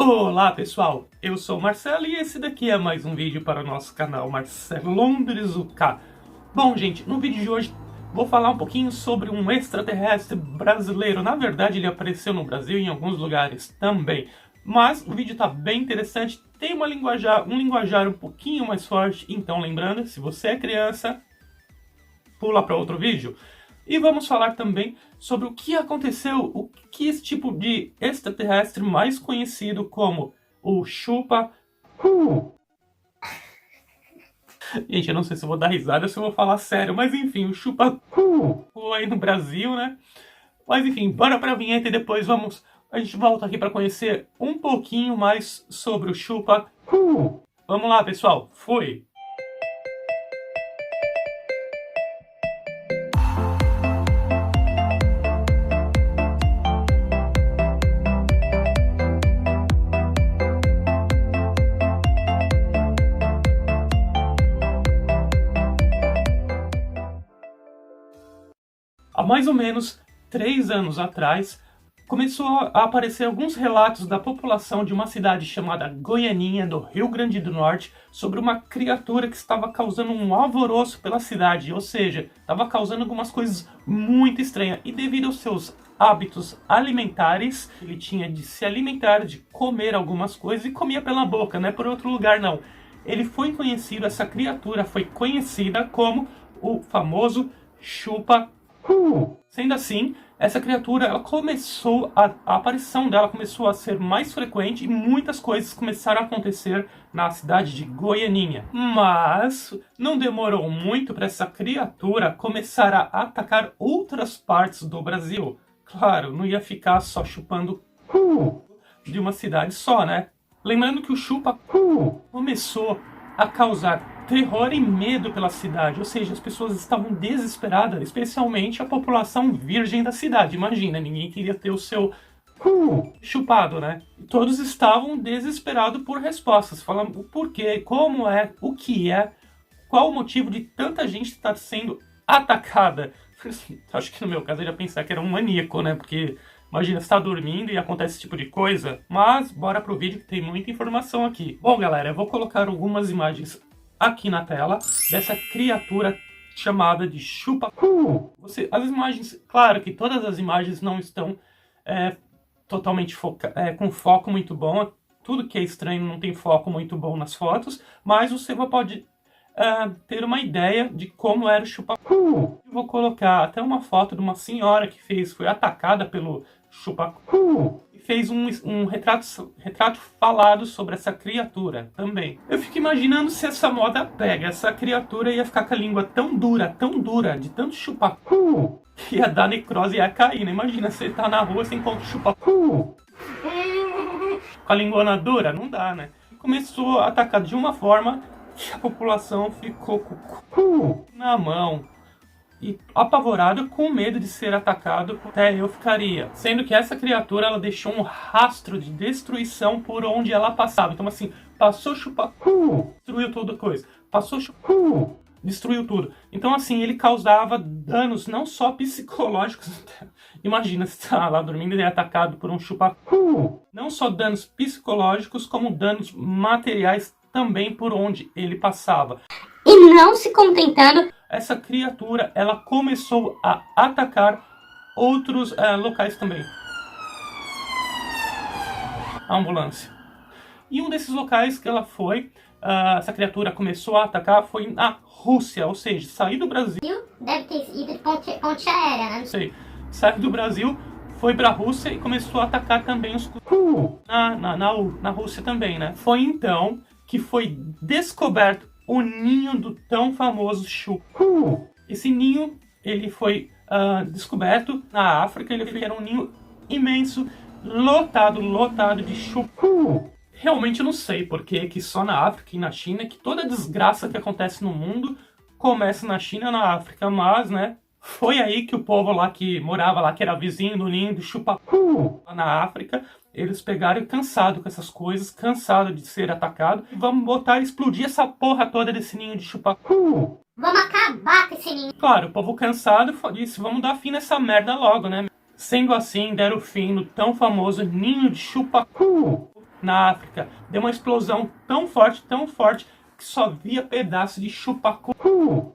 Olá pessoal, eu sou o Marcelo e esse daqui é mais um vídeo para o nosso canal Marcelo Londres UK. Bom gente, no vídeo de hoje vou falar um pouquinho sobre um extraterrestre brasileiro. Na verdade ele apareceu no Brasil e em alguns lugares também. Mas o vídeo está bem interessante, tem um linguajar um pouquinho mais forte. Então lembrando, se você é criança, pula para outro vídeo. E vamos falar também sobre o que aconteceu, o que esse tipo de extraterrestre mais conhecido como o Chupa... Gente, eu não sei se eu vou dar risada ou se eu vou falar sério, mas enfim, o Chupa aí no Brasil, né? Mas enfim, bora pra vinheta e depois a gente volta aqui para conhecer um pouquinho mais sobre o Chupa. Vamos lá, pessoal, fui! Há mais ou menos 3 anos atrás, começou a aparecer alguns relatos da população de uma cidade chamada Goianinha, do Rio Grande do Norte, sobre uma criatura que estava causando um alvoroço pela cidade, ou seja, estava causando algumas coisas muito estranhas. E devido aos seus hábitos alimentares, ele tinha de se alimentar, de comer algumas coisas e comia pela boca, não é por outro lugar não. Ele foi conhecido, essa criatura foi conhecida como o famoso Chupa. Sendo assim, essa criatura, a aparição dela começou a ser mais frequente e muitas coisas começaram a acontecer na cidade de Goianinha. Mas não demorou muito para essa criatura começar a atacar outras partes do Brasil. Claro, não ia ficar só chupando de uma cidade só, né? Lembrando que o Chupa começou a causar terror e medo pela cidade, ou seja, as pessoas estavam desesperadas, especialmente a população virgem da cidade. Imagina, ninguém queria ter o seu chupado, né? Todos estavam desesperados por respostas, falando o porquê, como é, o que é, qual o motivo de tanta gente estar sendo atacada. Acho que no meu caso eu ia pensar que era um maníaco, né? Porque imagina, você está dormindo e acontece esse tipo de coisa. Mas bora pro vídeo que tem muita informação aqui. Bom, galera, eu vou colocar algumas imagens aqui na tela dessa criatura chamada de Chupa. As imagens, claro que todas as imagens não estão totalmente com foco muito bom. Tudo que é estranho não tem foco muito bom nas fotos, mas você pode ter uma ideia de como era o Chupa. Eu vou colocar até uma foto de uma senhora que foi atacada pelo Chupa e fez um retrato falado sobre essa criatura também. Eu fico imaginando se essa moda pega, essa criatura ia ficar com a língua tão dura, de tanto chupar, que ia dar necrose e ia cair, né? Imagina, você tá na rua, você encontra o Chupa com a língua dura, não dá, né? Começou a atacar de uma forma que a população ficou com o cu na mão e apavorado, com medo de ser atacado. Até eu ficaria. Sendo que essa criatura, ela deixou um rastro de destruição por onde ela passava. Então assim, passou Chupa, destruiu toda coisa. Passou Chupa, destruiu tudo. Então assim, ele causava danos não só psicológicos. Imagina, você tá lá dormindo e é atacado por um Chupa. Não só danos psicológicos, como danos materiais também por onde ele passava. E não se contentando, essa criatura, ela começou a atacar outros locais também. A ambulância. E um desses locais que ela essa criatura começou a atacar foi na Rússia, ou seja, saiu do Brasil. deve ter ido de ponte aérea, né? Não sei. Saiu do Brasil, foi para a Rússia e começou a atacar também os na Rússia também, né? Foi então que foi descoberto o ninho do tão famoso Chupa. Esse ninho, ele foi descoberto na África. Ele era um ninho imenso, lotado de Chupa. Realmente eu não sei porque que só na África e na China, que toda desgraça que acontece no mundo começa na China e na África, mas, né, foi aí que o povo lá que morava lá, que era vizinho do ninho do Chupa lá na África, eles pegaram cansado com essas coisas, cansado de ser atacado, e vamos botar e explodir essa porra toda desse ninho de Chupa. Vamos acabar com esse ninho. Claro, o povo cansado disse, vamos dar fim nessa merda logo, né? Sendo assim, deram fim no tão famoso ninho de Chupa. na África. Deu uma explosão tão forte, que só via pedaço de chupacu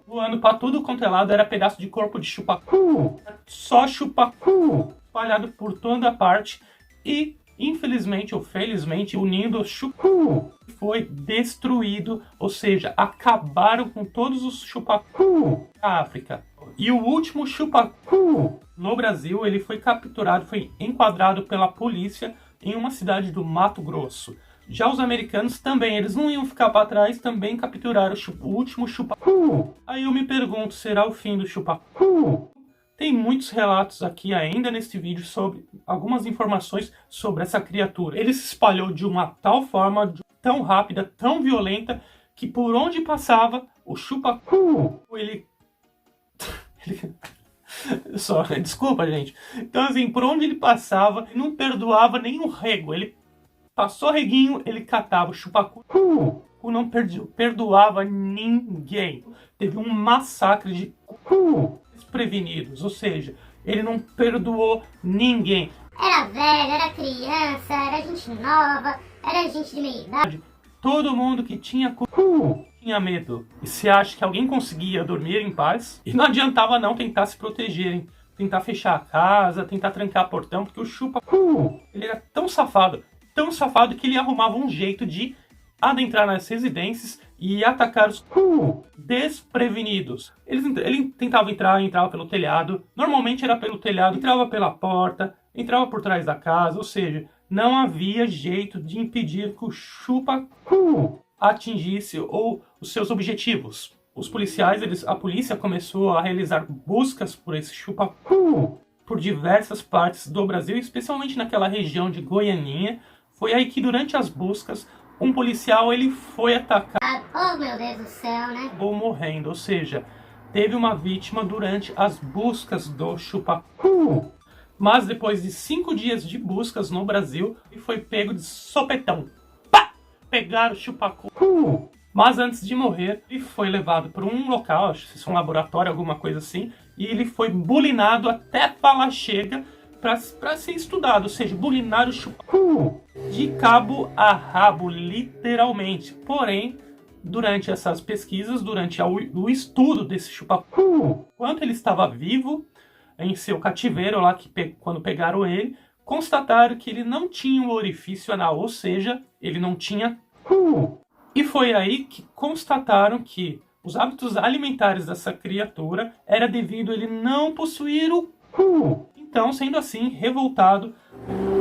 voando para tudo quanto é lado. Era pedaço de corpo de chupacu, só chupacu espalhado por toda parte. E infelizmente ou felizmente o ninho do chupacu foi destruído, ou seja, acabaram com todos os chupacu da África. E o último chupacu no Brasil, ele foi capturado, foi enquadrado pela polícia em uma cidade do Mato Grosso. Já os americanos também, eles não iam ficar para trás, também capturaram o último chupacu. Aí eu me pergunto, será o fim do chupacu? Tem muitos relatos aqui ainda neste vídeo sobre algumas informações sobre essa criatura. Ele se espalhou de uma tal forma, tão rápida, tão violenta, que por onde passava, o chupacu, ele... Desculpa, gente. Então, assim, por onde ele passava, ele não perdoava nenhum rego. Ele passou reguinho, ele catava o chupacu. Não perdoava ninguém. Teve um massacre de desprevenidos, ou seja, ele não perdoou ninguém. Era velho, era criança, era gente nova, era gente de meia idade. Todo mundo que tinha tinha medo. E se acha que alguém conseguia dormir em paz, e não adiantava não tentar se protegerem, tentar fechar a casa, tentar trancar portão, porque o chupacu, ele era tão safado que ele arrumava um jeito de adentrar nas residências e atacar os desprevenidos. Ele tentava entrava pelo telhado, normalmente era pelo telhado, entrava pela porta, entrava por trás da casa, ou seja, não havia jeito de impedir que o chupacu atingisse os seus objetivos. Os policiais, a polícia começou a realizar buscas por esse chupacu por diversas partes do Brasil, especialmente naquela região de Goianinha. Foi aí que durante as buscas, um policial ele foi atacado. Oh, meu Deus do céu, né? Ou morrendo, ou seja, teve uma vítima durante as buscas do chupacu. Mas depois de 5 dias de buscas no Brasil, ele foi pego de sopetão. Pá! Pegaram o chupacu. Mas antes de morrer, ele foi levado para um local, acho que é um laboratório, alguma coisa assim, e ele foi bulinado até falar chega para ser estudado, ou seja, bulinar o chupacu de cabo a rabo, literalmente. Porém, durante essas pesquisas, durante o estudo desse chupacu, enquanto ele estava vivo, em seu cativeiro lá, quando pegaram ele, constataram que ele não tinha um orifício anal, ou seja, ele não tinha cu. E foi aí que constataram que os hábitos alimentares dessa criatura era devido a ele não possuir o cu. Então, sendo assim, revoltado,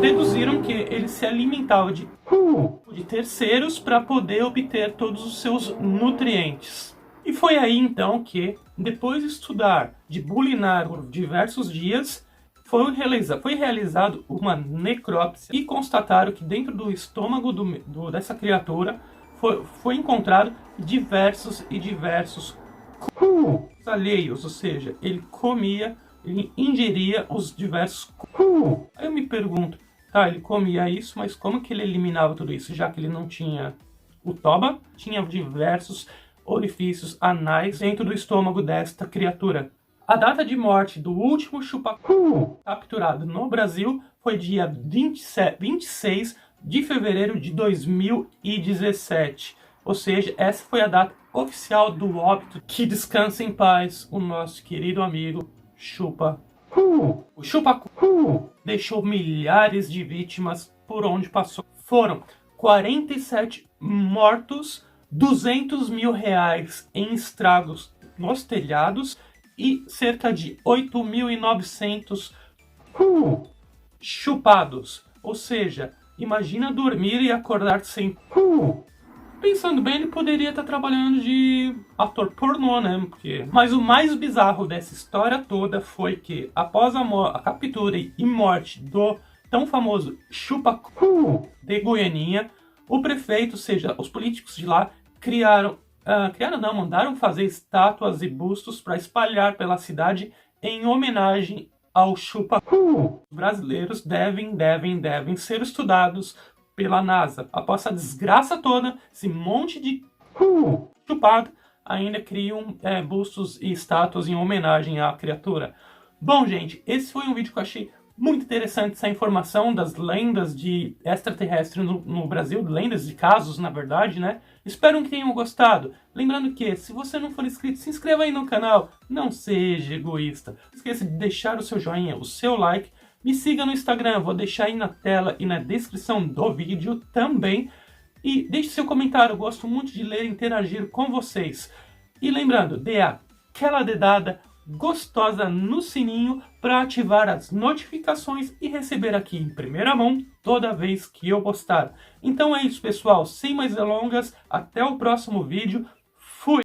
deduziram que ele se alimentava de cu de terceiros para poder obter todos os seus nutrientes. E foi aí então que, depois de estudar, de bulinar por diversos dias, foi realizado uma necrópsia e constataram que dentro do estômago dessa criatura foi encontrado diversos cus alheios, ou seja, ele ingeria os diversos cus. Aí eu me pergunto, tá, ele comia isso, mas como que ele eliminava tudo isso, já que ele não tinha o toba, tinha diversos orifícios anais dentro do estômago desta criatura. A data de morte do último chupacu capturado no Brasil foi dia 26 de fevereiro de 2017. Ou seja, essa foi a data oficial do óbito. Que descanse em paz o nosso querido amigo chupacu. O chupacu deixou milhares de vítimas por onde passou. Foram 47 mortos, 200 mil reais em estragos nos telhados e cerca de 8.900 chupados. Ou seja, imagina dormir e acordar sem cu. Pensando bem, ele poderia estar trabalhando de ator pornô, né? Mas o mais bizarro dessa história toda foi que, após a captura e morte do tão famoso chupacu de Goianinha, o prefeito, ou seja, os políticos de lá, mandaram fazer estátuas e bustos para espalhar pela cidade em homenagem ao chupacu. Os brasileiros devem ser estudados pela NASA. Após essa desgraça toda, esse monte de chupado, ainda criam bustos e estátuas em homenagem à criatura. Bom, gente, esse foi um vídeo que eu achei Muito interessante essa informação das lendas de extraterrestre no Brasil, lendas de casos, na verdade, né? Espero que tenham gostado. Lembrando que, se você não for inscrito, se inscreva aí no canal. Não seja egoísta. Não esqueça de deixar o seu joinha, o seu like. Me siga no Instagram, vou deixar aí na tela e na descrição do vídeo também. E deixe seu comentário, eu gosto muito de ler e interagir com vocês. E lembrando, dê aquela dedada gostosa no sininho para ativar as notificações e receber aqui em primeira mão toda vez que eu postar. Então é isso, pessoal, sem mais delongas, até o próximo vídeo.